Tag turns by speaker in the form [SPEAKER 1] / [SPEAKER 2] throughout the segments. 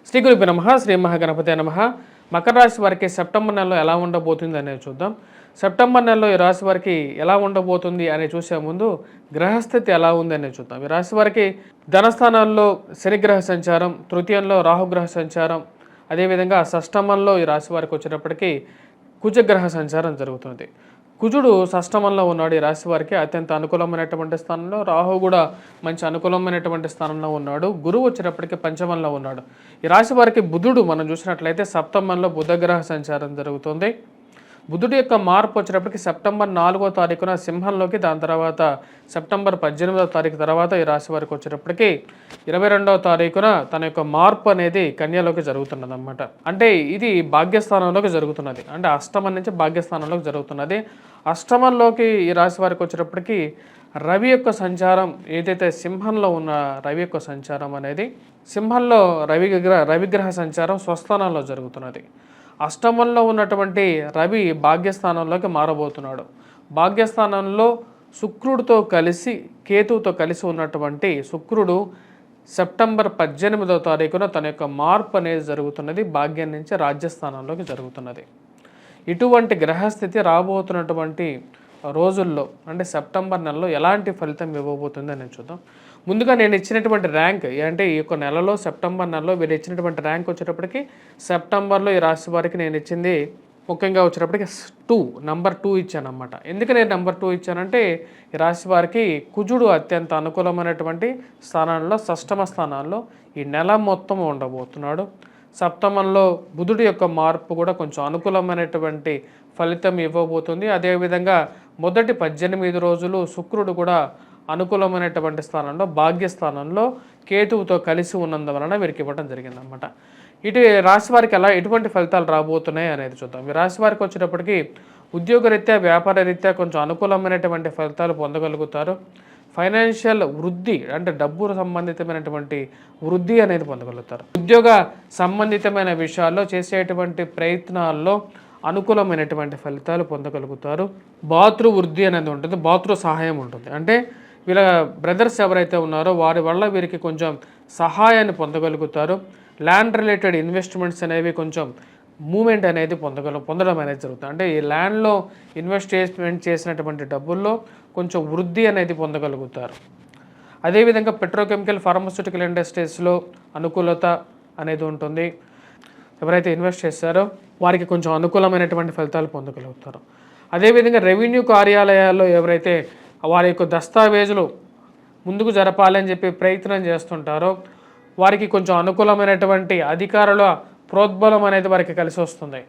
[SPEAKER 1] శ్రీ గురుభ్యో నమః. శ్రీ మహాగణపతే నమః. మకర రాశి వారికి సెప్టెంబర్ నెలలో ఎలా ఉండబోతుంది అనేది చూద్దాం. సెప్టెంబర్ నెలలో ఈ రాశి వారికి ఎలా ఉండబోతుంది అనేది చూసే ముందు గ్రహస్థితి ఎలా ఉంది అనేది చూద్దాం. ఈ రాశి వారికి ధనస్థానాల్లో శనిగ్రహ సంచారం, తృతీయంలో రాహుగ్రహ సంచారం, అదేవిధంగా షష్టమంలో ఈ రాశి వారికి వచ్చేటప్పటికి కుజగ్రహ సంచారం జరుగుతుంది. కుజుడు షష్టమంలో ఉన్నాడు. ఈ రాశి వారికి అత్యంత అనుకూలమైనటువంటి స్థానంలో, రాహు కూడా మంచి అనుకూలమైనటువంటి స్థానంలో ఉన్నాడు. గురువు వచ్చేటప్పటికి పంచమంలో ఉన్నాడు. ఈ రాశి వారికి బుధుడు మనం చూసినట్లయితే సప్తమంలో బుధగ్రహ సంచారం జరుగుతుంది. బుధుడి యొక్క మార్పు వచ్చేటప్పటికి సెప్టెంబర్ 4వ తారీఖున సింహంలోకి, దాని తర్వాత సెప్టెంబర్ 18వ తారీఖు తర్వాత ఈ రాశి వారికి వచ్చేటప్పటికి 22వ తారీఖున తన యొక్క మార్పు అనేది కన్యలోకి జరుగుతున్నది అన్నమాట. అంటే ఇది భాగ్యస్థానంలోకి జరుగుతున్నది, అంటే అష్టమం నుంచి భాగ్యస్థానంలోకి జరుగుతున్నది. అష్టమంలోకి ఈ రాశి వారికి వచ్చేటప్పటికి రవి యొక్క సంచారం, ఏదైతే సింహంలో ఉన్న రవి యొక్క సంచారం అనేది, సింహంలో రవిగ్రహ సంచారం స్వస్థానంలో జరుగుతున్నది. అష్టమంలో ఉన్నటువంటి రవి భాగ్యస్థానంలోకి మారబోతున్నాడు. భాగ్యస్థానంలో శుక్రుడితో కలిసి కేతువుతో కలిసి ఉన్నటువంటి శుక్రుడు సెప్టెంబర్ 18వ తారీఖున తన యొక్క మార్పు అనేది జరుగుతున్నది. భాగ్యం నుంచి రాజ్యస్థానంలోకి జరుగుతున్నది. ఇటువంటి గ్రహస్థితి రాబోతున్నటువంటి రోజుల్లో, అంటే సెప్టెంబర్ నెలలో ఎలాంటి ఫలితం ఇవ్వబోతుంది అని చూద్దాం. ముందుగా నేను ఇచ్చినటువంటి ర్యాంక్, అంటే ఈ యొక్క నెలలో సెప్టెంబర్ నెలలో వీరు ఇచ్చినటువంటి ర్యాంక్ వచ్చేటప్పటికి సెప్టెంబర్లో ఈ రాశి వారికి నేను ఇచ్చింది ముఖ్యంగా వచ్చేటప్పటికి నంబర్ 2 ఇచ్చాను అన్నమాట. ఎందుకు నేను నంబర్ 2 ఇచ్చానంటే ఈ రాశి వారికి కుజుడు అత్యంత అనుకూలమైనటువంటి స్థానాల్లో, షష్టమ స్థానాల్లో ఈ నెల మొత్తం ఉండబోతున్నాడు. సప్తమంలో బుధుడి యొక్క మార్పు కూడా కొంచెం అనుకూలమైనటువంటి ఫలితం ఇవ్వబోతుంది. అదేవిధంగా మొదటి 18 రోజులు శుక్రుడు కూడా అనుకూలమైనటువంటి స్థానంలో, భాగ్యస్థానంలో కేతువుతో కలిసి ఉన్నందువలన వీరికి ఇవ్వడం జరిగిందనమాట. ఇటు రాశి వారికి ఎటువంటి ఫలితాలు రాబోతున్నాయి అనేది చూద్దాం. ఈ రాశి వారికి వచ్చేటప్పటికి ఉద్యోగరీత్యా, వ్యాపార రీత్యా కొంచెం అనుకూలమైనటువంటి ఫలితాలు పొందగలుగుతారు. ఫైనాన్షియల్ వృద్ధి, అంటే డబ్బు సంబంధితమైనటువంటి వృద్ధి అనేది పొందగలుగుతారు. ఉద్యోగ సంబంధితమైన విషయాల్లో చేసేటువంటి ప్రయత్నాల్లో అనుకూలమైనటువంటి ఫలితాలు పొందగలుగుతారు. భాతృ వృద్ధి అనేది ఉంటుంది, భాతృ సహాయం ఉంటుంది. అంటే వీళ్ళ బ్రదర్స్ ఎవరైతే ఉన్నారో వారి వల్ల వీరికి కొంచెం సహాయాన్ని పొందగలుగుతారు. ల్యాండ్ రిలేటెడ్ ఇన్వెస్ట్మెంట్స్ అనేవి కొంచెం మూమెంట్ అనేది పొందడం అనేది జరుగుతుంది. అంటే ఈ ల్యాండ్లో ఇన్వెస్ట్మెంట్ చేసినటువంటి డబ్బుల్లో కొంచెం వృద్ధి అనేది పొందగలుగుతారు. అదేవిధంగా పెట్రోకెమికల్, ఫార్మాస్యూటికల్ ఇండస్ట్రీస్లో అనుకూలత అనేది ఉంటుంది. ఎవరైతే ఇన్వెస్ట్ చేస్తారో వారికి కొంచెం అనుకూలమైనటువంటి ఫలితాలు పొందగలుగుతారు. అదేవిధంగా రెవెన్యూ కార్యాలయాల్లో ఎవరైతే వారి యొక్క దస్తావేజులు ముందుకు జరపాలని చెప్పి ప్రయత్నం చేస్తుంటారో వారికి కొంచెం అనుకూలమైనటువంటి అధికారుల ప్రోద్బలం అనేది వారికి కలిసి వస్తుంది.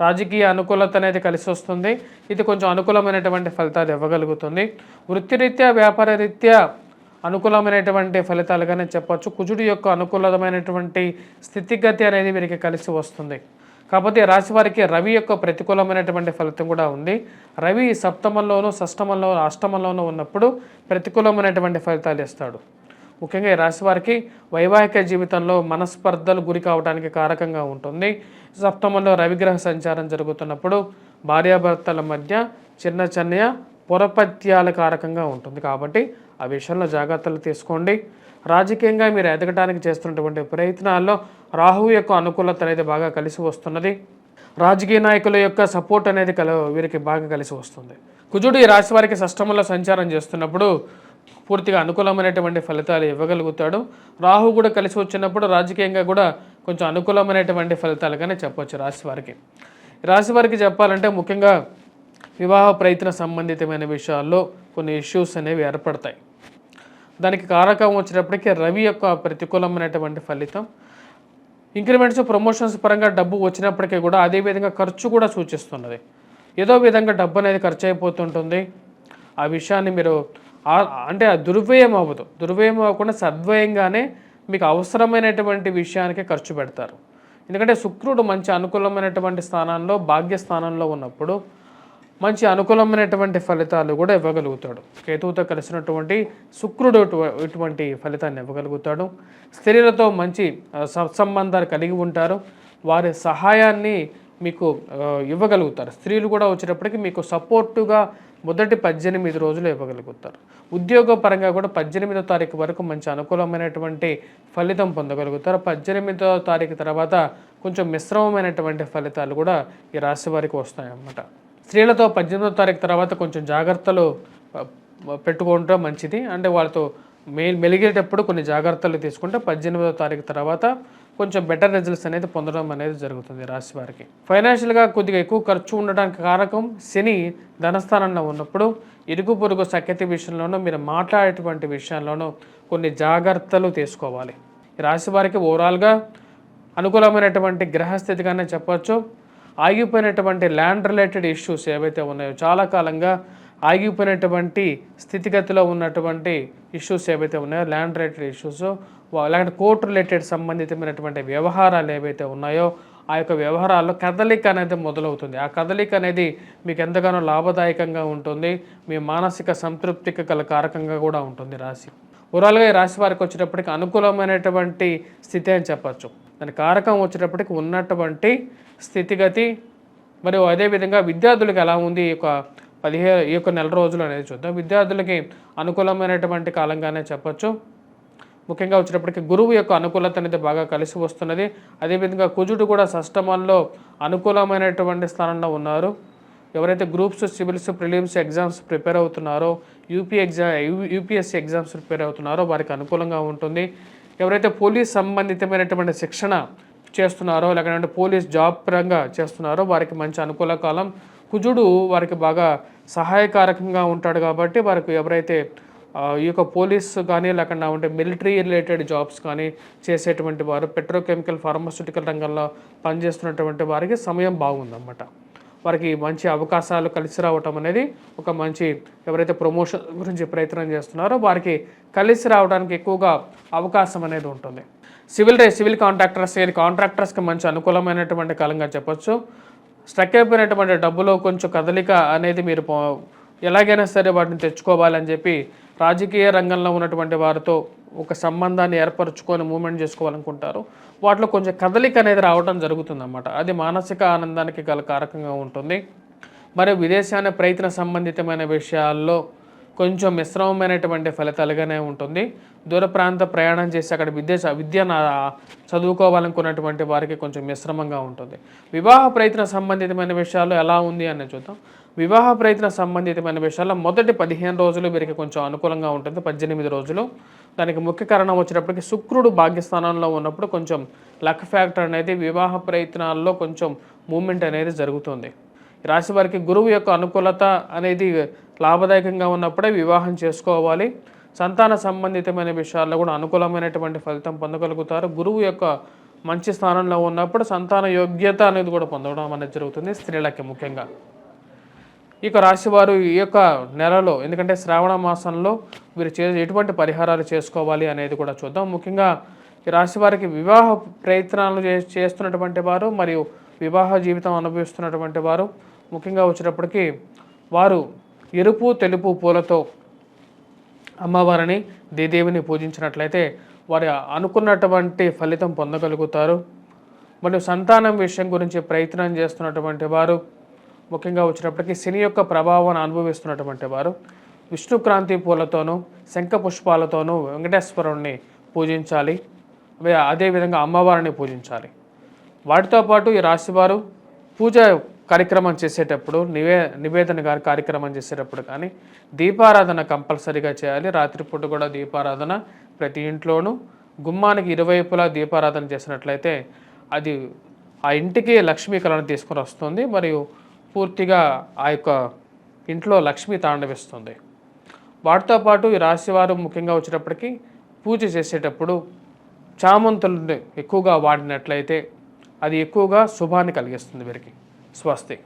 [SPEAKER 1] రాజకీయ అనుకూలత అనేది కలిసి వస్తుంది. ఇది కొంచెం అనుకూలమైనటువంటి ఫలితాలు ఇవ్వగలుగుతుంది. వృత్తిరీత్యా, వ్యాపార రీత్యా అనుకూలమైనటువంటి ఫలితాలుగానే చెప్పచ్చు. కుజుడి యొక్క అనుకూలమైనటువంటి స్థితిగతి అనేది వీరికి కలిసి వస్తుంది. కాకపోతే రాశి వారికి రవి యొక్క ప్రతికూలమైనటువంటి ఫలితం కూడా ఉంది. రవి సప్తమంలోనూ, షష్టమంలోనూ, అష్టమంలోనూ ఉన్నప్పుడు ప్రతికూలమైనటువంటి ఫలితాలు ఇస్తాడు. ముఖ్యంగా ఈ రాశి వారికి వైవాహిక జీవితంలో మనస్పర్ధలు గురి కావడానికి కారకంగా ఉంటుంది. సప్తమంలో రవిగ్రహ సంచారం జరుగుతున్నప్పుడు భార్యాభర్తల మధ్య చిన్న పొరపత్యాల కారకంగా ఉంటుంది. కాబట్టి ఆ విషయంలో జాగ్రత్తలు తీసుకోండి. రాజకీయంగా మీరు ఎదగడానికి చేస్తున్నటువంటి ప్రయత్నాల్లో రాహువు యొక్క అనుకూలత అనేది బాగా కలిసి వస్తున్నది. రాజకీయ నాయకుల యొక్క సపోర్ట్ అనేది వీరికి బాగా కలిసి వస్తుంది. కుజుడు ఈ రాశి వారికి షష్టమంలో సంచారం చేస్తున్నప్పుడు పూర్తిగా అనుకూలమైనటువంటి ఫలితాలు ఇవ్వగలుగుతాడు. రాహు కూడా కలిసి వచ్చినప్పుడు రాజకీయంగా కూడా కొంచెం అనుకూలమైనటువంటి ఫలితాలుగానే చెప్పవచ్చు రాశి వారికి. రాశి వారికి చెప్పాలంటే ముఖ్యంగా వివాహ ప్రయత్న సంబంధితమైన విషయాల్లో కొన్ని ఇష్యూస్ అనేవి ఏర్పడతాయి. దానికి కారకం వచ్చేటప్పటికీ రవి యొక్క ప్రతికూలమైనటువంటి ఫలితం. ఇంక్రిమెంట్స్, ప్రమోషన్స్ పరంగా డబ్బు వచ్చినప్పటికీ కూడా అదేవిధంగా ఖర్చు కూడా సూచిస్తున్నది. ఏదో విధంగా డబ్బు అనేది ఖర్చు అయిపోతుంటుంది. ఆ విషయాన్ని మీరు అంటే దుర్వ్యయం అవ్వదు, దుర్వ్యయం అవ్వకుండా సద్వ్యయంగానే మీకు అవసరమైనటువంటి విషయానికి ఖర్చు పెడతారు. ఎందుకంటే శుక్రుడు మంచి అనుకూలమైనటువంటి స్థానంలో, భాగ్యస్థానంలో ఉన్నప్పుడు మంచి అనుకూలమైనటువంటి ఫలితాలు కూడా ఇవ్వగలుగుతాడు. కేతువుతో కలిసినటువంటి శుక్రుడు ఇటువంటి ఫలితాన్ని ఇవ్వగలుగుతాడు. స్త్రీలతో మంచి సత్సంబంధాలు కలిగి ఉంటారు. వారి సహాయాన్ని మీకు ఇవ్వగలుగుతారు. స్త్రీలు కూడా వచ్చేటప్పటికి మీకు సపోర్టుగా మొదటి 18 రోజులు ఇవ్వగలుగుతారు. ఉద్యోగపరంగా కూడా 18వ తారీఖు వరకు మంచి అనుకూలమైనటువంటి ఫలితం పొందగలుగుతారు. 18వ తారీఖు తర్వాత కొంచెం మిశ్రమమైనటువంటి ఫలితాలు కూడా ఈ రాశి వారికి వస్తాయన్నమాట. స్త్రీలతో 18వ తారీఖు తర్వాత కొంచెం జాగ్రత్తలు పెట్టుకుంటే మంచిది. అంటే వాళ్ళతో మెలిగేటప్పుడు కొన్ని జాగ్రత్తలు తీసుకుంటే 18వ తారీఖు తర్వాత కొంచెం బెటర్ రిజల్ట్స్ అనేది పొందడం అనేది జరుగుతుంది రాశి వారికి. ఫైనాన్షియల్గా కొద్దిగా ఎక్కువ ఖర్చు ఉండడానికి కారకం శని ధనస్థానంలో ఉన్నప్పుడు ఇరుగు పొరుగు సఖ్యత విషయంలోనూ మీరు మాట్లాడేటువంటి విషయాల్లోనూ కొన్ని జాగ్రత్తలు తీసుకోవాలి. ఈ రాశి వారికి ఓవరాల్గా అనుకూలమైనటువంటి గ్రహస్థితిగానే చెప్పచ్చు. ఆగిపోయినటువంటి ల్యాండ్ రిలేటెడ్ ఇష్యూస్ ఏవైతే ఉన్నాయో, చాలా కాలంగా ఆగిపోయినటువంటి స్థితిగతిలో ఉన్నటువంటి ఇష్యూస్ ఏవైతే ఉన్నాయో, ల్యాండ్ రిలేటెడ్ ఇష్యూస్, లేకపోతే కోర్టు రిలేటెడ్ సంబంధితమైనటువంటి వ్యవహారాలు ఏవైతే ఉన్నాయో ఆ యొక్క వ్యవహారాల్లో కదలిక అనేది మొదలవుతుంది. ఆ కదలిక అనేది మీకు ఎంతగానో లాభదాయకంగా ఉంటుంది. మీ మానసిక సంతృప్తికి గల కారకంగా కూడా ఉంటుంది రాశి. ఓవరాల్గా ఈ రాశి వారికి వచ్చేటప్పటికి అనుకూలమైనటువంటి స్థితి అని చెప్పచ్చు. దాని కారకం వచ్చేటప్పటికి ఉన్నటువంటి స్థితిగతి. మరియు అదేవిధంగా విద్యార్థులకు ఎలా ఉంది ఈ యొక్క నెల రోజులు అనేది చూద్దాం. విద్యార్థులకి అనుకూలమైనటువంటి కాలంగానే చెప్పచ్చు. ముఖ్యంగా వచ్చేటప్పటికి గురువు యొక్క అనుకూలత అనేది బాగా కలిసి వస్తున్నది. అదేవిధంగా కుజుడు కూడా షష్టమంలో అనుకూలమైనటువంటి స్థానంలో ఉన్నారు. ఎవరైతే groups, civils, prelims exams prepare అవుతున్నారో, యూపీఎస్సీ ఎగ్జామ్స్ ప్రిపేర్ అవుతున్నారో వారికి అనుకూలంగా ఉంటుంది. ఎవరైతే పోలీస్ సంబంధితమైనటువంటి శిక్షణ చేస్తున్నారో, లేకపోతే పోలీస్ జాబ్ పరంగా చేస్తున్నారో వారికి మంచి అనుకూల కాలం. కుజుడు వారికి బాగా సహాయకారకంగా ఉంటాడు కాబట్టి వారికి ఎవరైతే ఈ యొక్క పోలీస్ కానీ లేకుండా ఉంటే మిలిటరీ రిలేటెడ్ జాబ్స్ కానీ చేసేటువంటి వారు, పెట్రోకెమికల్, ఫార్మాస్యూటికల్ రంగంలో పనిచేస్తున్నటువంటి వారికి సమయం బాగుందన్నమాట. వారికి మంచి అవకాశాలు కలిసి రావటం అనేది ఒక మంచి, ఎవరైతే ప్రమోషన్ గురించి ప్రయత్నం చేస్తున్నారో వారికి కలిసి రావడానికి ఎక్కువగా అవకాశం అనేది ఉంటుంది. సివిల్ కాంట్రాక్టర్స్కి మంచి అనుకూలమైనటువంటి కాలంగా చెప్పొచ్చు. స్ట్రక్ అయిపోయినటువంటి డబ్బులో కొంచెం కదలిక అనేది మీరు ఎలాగైనా సరే వాటిని తెచ్చుకోవాలని చెప్పి రాజకీయ రంగంలో ఉన్నటువంటి వారితో ఒక సంబంధాన్ని ఏర్పరచుకొని మూమెంట్ చేసుకోవాలనుకుంటారు. వాటిలో కొంచెం కదలిక అనేది రావడం జరుగుతుందన్నమాట. అది మానసిక ఆనందానికి గల కారకంగా ఉంటుంది. మరియు విదేశాన ప్రయత్న సంబంధితమైన విషయాల్లో కొంచెం మిశ్రమమైనటువంటి ఫలితాలుగానే ఉంటుంది. దూర ప్రాంత ప్రయాణం చేసి అక్కడ విద్య చదువుకోవాలనుకున్నటువంటి వారికి కొంచెం మిశ్రమంగా ఉంటుంది. వివాహ ప్రయత్న సంబంధితమైన విషయాల్లో ఎలా ఉంది అని చూద్దాం. వివాహ ప్రయత్న సంబంధితమైన విషయాల్లో మొదటి 15 రోజులు వీరికి కొంచెం అనుకూలంగా ఉంటుంది. 18 రోజులు. దానికి ముఖ్య కారణం వచ్చేటప్పటికి శుక్రుడు భాగ్యస్థానంలో ఉన్నప్పుడు కొంచెం లక్ ఫ్యాక్టర్ అనేది వివాహ ప్రయత్నాల్లో కొంచెం మూమెంట్ అనేది జరుగుతుంది. రాశి వారికి గురువు యొక్క అనుకూలత అనేది లాభదాయకంగా ఉన్నప్పుడే వివాహం చేసుకోవాలి. సంతాన సంబంధితమైన విషయాల్లో కూడా అనుకూలమైనటువంటి ఫలితం పొందగలుగుతారు. గురువు యొక్క మంచి స్థానంలో ఉన్నప్పుడు సంతాన యోగ్యత అనేది కూడా పొందడం అనేది జరుగుతుంది స్త్రీలకి ముఖ్యంగా. ఈ యొక్క రాశివారు ఈ యొక్క నెలలో, ఎందుకంటే శ్రావణ మాసంలో వీరు ఎటువంటి పరిహారాలు చేసుకోవాలి అనేది కూడా చూద్దాం. ముఖ్యంగా ఈ రాశి వారికి వివాహ ప్రయత్నాలు చేస్తున్నటువంటి వారు మరియు వివాహ జీవితం అనుభవిస్తున్నటువంటి వారు ముఖ్యంగా వచ్చేటప్పటికి వారు ఎరుపు, తెలుపు పూలతో అమ్మవారిని, దేవిని పూజించినట్లయితే వారి అనుకున్నటువంటి ఫలితం పొందగలుగుతారు. మరియు సంతానం విషయం గురించి ప్రయత్నం చేస్తున్నటువంటి వారు ముఖ్యంగా వచ్చినప్పటికీ శని యొక్క ప్రభావాన్ని అనుభవిస్తున్నటువంటి వారు విష్ణుక్రాంతి పూలతోనూ, శంఖ పుష్పాలతోనూ వెంకటేశ్వరుణ్ణి పూజించాలి. అదేవిధంగా అమ్మవారిని పూజించాలి. వాటితో పాటు ఈ రాశివారు పూజ కార్యక్రమం చేసేటప్పుడు, నివేదన కార్యక్రమం చేసేటప్పుడు కానీ దీపారాధన కంపల్సరీగా చేయాలి. రాత్రిపూట కూడా దీపారాధన ప్రతి ఇంట్లోనూ గుమ్మానికి ఇరువైపులా దీపారాధన చేసినట్లయితే అది ఆ ఇంటికి లక్ష్మీ కళను తీసుకొని వస్తుంది. మరియు పూర్తిగా ఆ యొక్క ఇంట్లో లక్ష్మీ తాండవిస్తుంది. వాటితో పాటు ఈ రాశివారు ముఖ్యంగా వచ్చేటప్పటికి పూజ చేసేటప్పుడు చామంతులను ఎక్కువగా వాడినట్లయితే అది ఎక్కువగా శుభాన్ని కలిగిస్తుంది వీరికి. స్వస్తి.